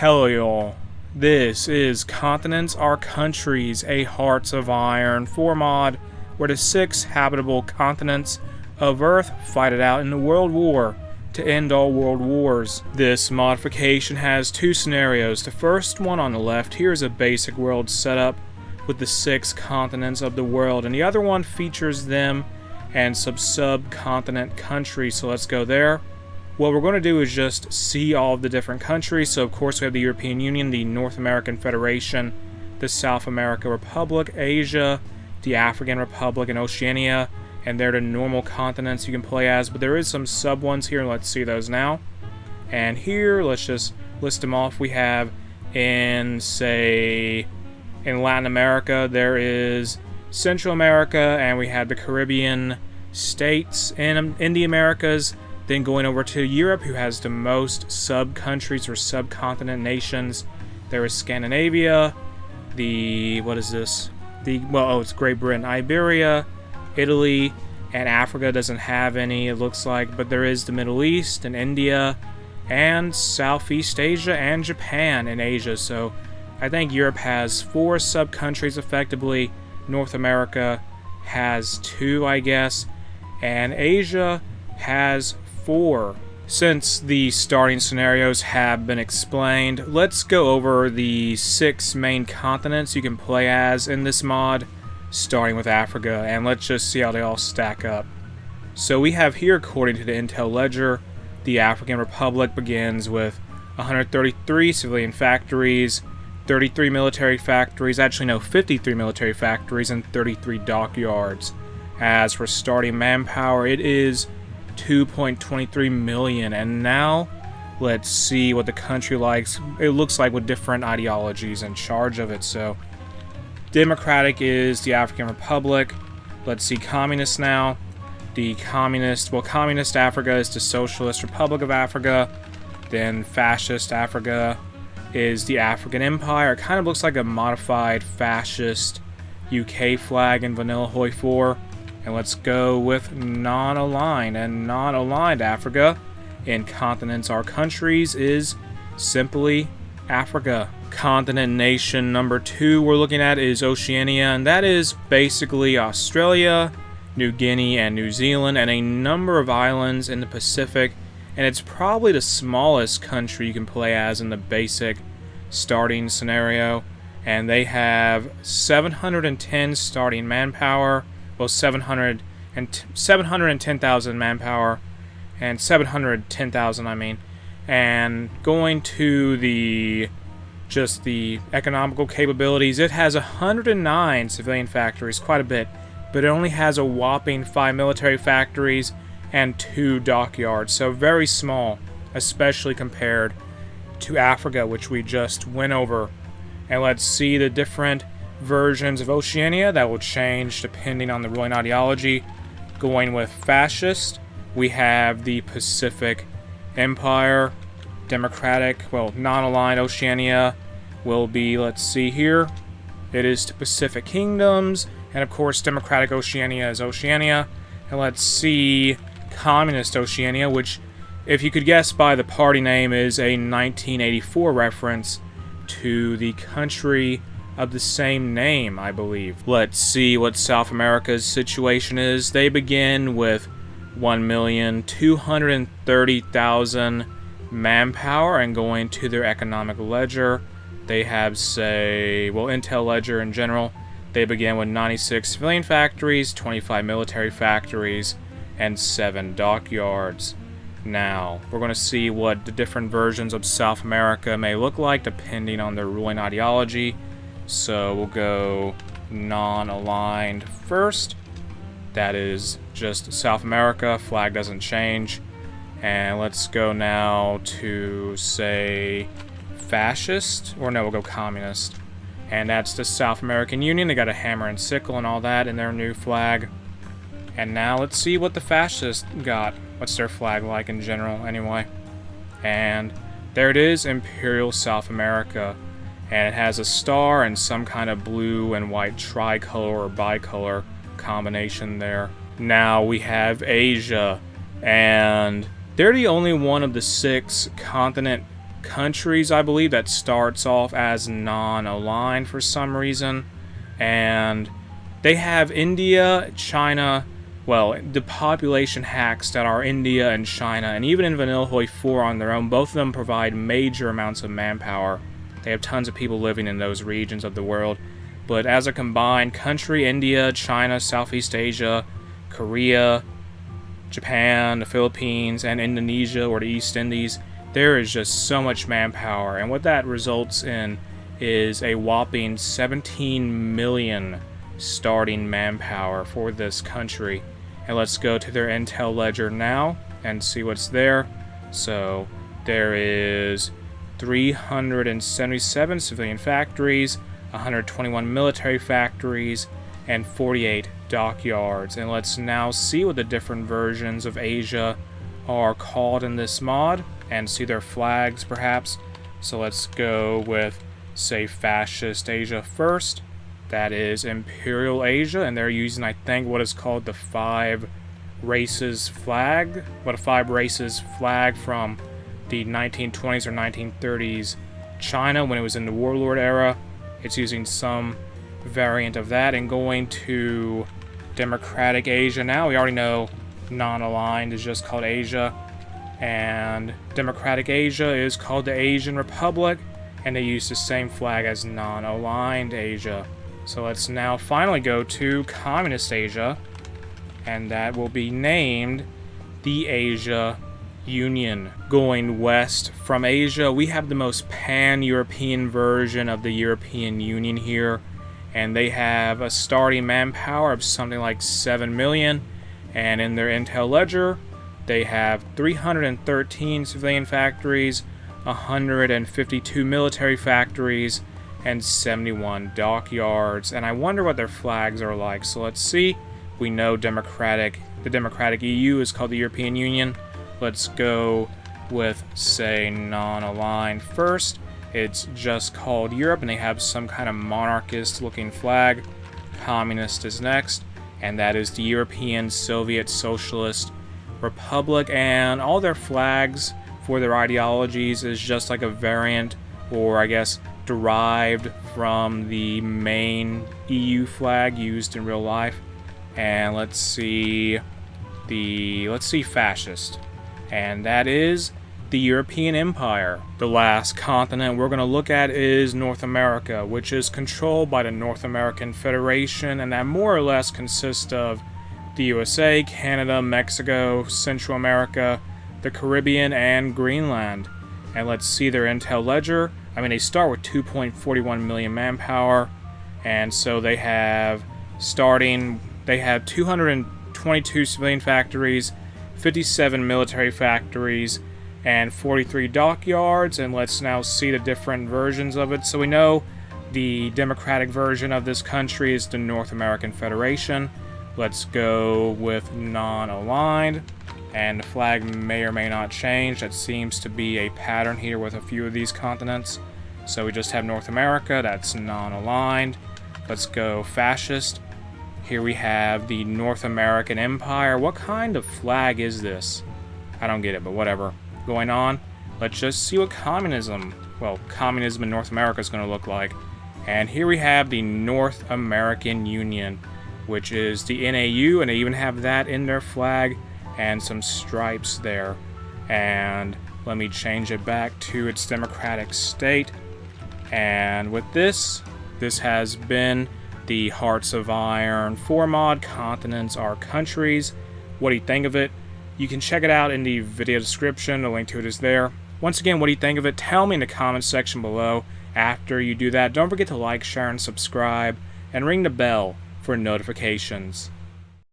Hello y'all, this is Continents Are Countries, a Hearts of Iron 4 mod, where the 6 habitable continents of Earth fight it out in the World War to end all world wars. This modification has 2 scenarios. The first one on the left here is a basic world setup with the 6 continents of the world, and the other one features them and some subcontinent countries, so let's go there. What we're going to do is just see all of the different countries. So of course we have the European Union, the North American Federation, the South America Republic, Asia, the African Republic, and Oceania, and they're the normal continents you can play as, but there is some sub ones here. Let's see those now. And here, let's just list them off. We have in Latin America, there is Central America, and we have the Caribbean states. In the Americas, then going over to Europe, who has the most sub-countries or subcontinent nations. There is Scandinavia, it's Great Britain, Iberia, Italy, and Africa doesn't have any, it looks like, but there is the Middle East and India, and Southeast Asia, and Japan in Asia. So I think Europe has 4 sub-countries effectively, North America has 2, I guess, and Asia has 4. Since the starting scenarios have been explained, let's go over the 6 main continents you can play as in this mod, starting with Africa, and let's just see how they all stack up. So we have here, according to the Intel Ledger, the African Republic begins with 133 civilian factories, 33 military factories, 53 military factories, and 33 dockyards. As for starting manpower, it is 2.23 million, and now let's see what the country looks like with different ideologies in charge of it. So Democratic is the African Republic. Let's see Communist now. Communist Africa is the Socialist Republic of Africa. Then Fascist Africa is the African Empire. It kind of looks like a modified fascist UK flag in vanilla HOI4. And let's go with non-aligned. And non-aligned Africa in Continents Are Countries is simply Africa. Continent nation number 2 we're looking at is Oceania, and that is basically Australia, New Guinea, and New Zealand, and a number of islands in the Pacific. And it's probably the smallest country you can play as in the basic starting scenario. And they have 710 starting manpower. Well, 710,000 manpower, and 710,000 I mean, and going to the economical capabilities, it has 109 civilian factories, quite a bit, but it only has a whopping 5 military factories and 2 dockyards, so very small, especially compared to Africa, which we just went over. And let's see the different versions of Oceania that will change depending on the ruling ideology. Going with fascist, we have the Pacific Empire. Democratic, non-aligned Oceania will be, let's see here, it is the Pacific Kingdoms, and of course Democratic Oceania is Oceania. And let's see Communist Oceania, which, if you could guess by the party name, is a 1984 reference to the country of the same name, I believe. Let's see what South America's situation is. They begin with 1,230,000 manpower, and going to their economic ledger, they have, Intel Ledger in general, they begin with 96 civilian factories, 25 military factories, and 7 dockyards. Now, we're going to see what the different versions of South America may look like depending on their ruling ideology. So we'll go non-aligned first. That is just South America. Flag doesn't change. And let's go now to, fascist. Or no, we'll go communist. And that's the South American Union. They got a hammer and sickle and all that in their new flag. And now let's see what the fascists got. What's their flag like in general, anyway. And there it is, Imperial South America. And it has a star and some kind of blue and white tricolor or bicolor combination there. Now we have Asia, and they're the only one of the 6 continent countries, I believe, that starts off as non-aligned for some reason. And they have India, China, well, the population hacks that are India and China, and even in Vanilla HOI4 on their own, both of them provide major amounts of manpower. They have tons of people living in those regions of the world. But as a combined country, India, China, Southeast Asia, Korea, Japan, the Philippines, and Indonesia, or the East Indies, there is just so much manpower. And what that results in is a whopping 17 million starting manpower for this country. And let's go to their intel ledger now and see what's there. So there is 377 civilian factories, 121 military factories, and 48 dockyards. And let's now see what the different versions of Asia are called in this mod and see their flags perhaps. So let's go with, say, Fascist Asia first. That is Imperial Asia, and they're using, I think, what is called the Five Races flag. What a Five Races flag from the 1920s or 1930s China when it was in the warlord era. It's using some variant of that. And going to Democratic Asia now, we already know non-aligned is just called Asia, and Democratic Asia is called the Asian Republic, and they use the same flag as non-aligned Asia. So let's now finally go to Communist Asia, and that will be named the Asia Union. Going west from Asia, we have the most pan-European version of the European Union here, and they have a starting manpower of something like 7 million, and in their intel ledger, they have 313 civilian factories, 152 military factories, and 71 dockyards. And I wonder what their flags are like. So let's see. We know the Democratic EU is called the European Union. Let's go with, say, non-aligned first. It's just called Europe, and they have some kind of monarchist-looking flag. Communist is next, and that is the European Soviet Socialist Republic. And all their flags for their ideologies is just like a variant, or I guess derived from the main EU flag used in real life. And let's see fascist, and that is the European Empire. The last continent we're going to look at is North America, which is controlled by the North American Federation, and that more or less consists of the USA, Canada, Mexico, Central America, the Caribbean, and Greenland. And let's see their intel ledger. I mean, they start with 2.41 million manpower, and so they have 222 civilian factories, 57 military factories, and 43 dockyards. And let's now see the different versions of it. So we know the democratic version of this country is the North American Federation. Let's go with non-aligned, and the flag may or may not change. That seems to be a pattern here with a few of these continents. So we just have North America, that's non-aligned. Let's go fascist. Here we have the North American Empire. What kind of flag is this? I don't get it, but whatever. Going on, let's just see what communism in North America is going to look like. And here we have the North American Union, which is the NAU, and they even have that in their flag, and some stripes there. And let me change it back to its democratic state. And with this has been the Hearts of Iron 4 mod. Continents are countries. What do you think of it? You can check it out in the video description. The link to it is there. Once again, what do you think of it? Tell me in the comments section below. After you do that, don't forget to like, share, and subscribe, and ring the bell for notifications.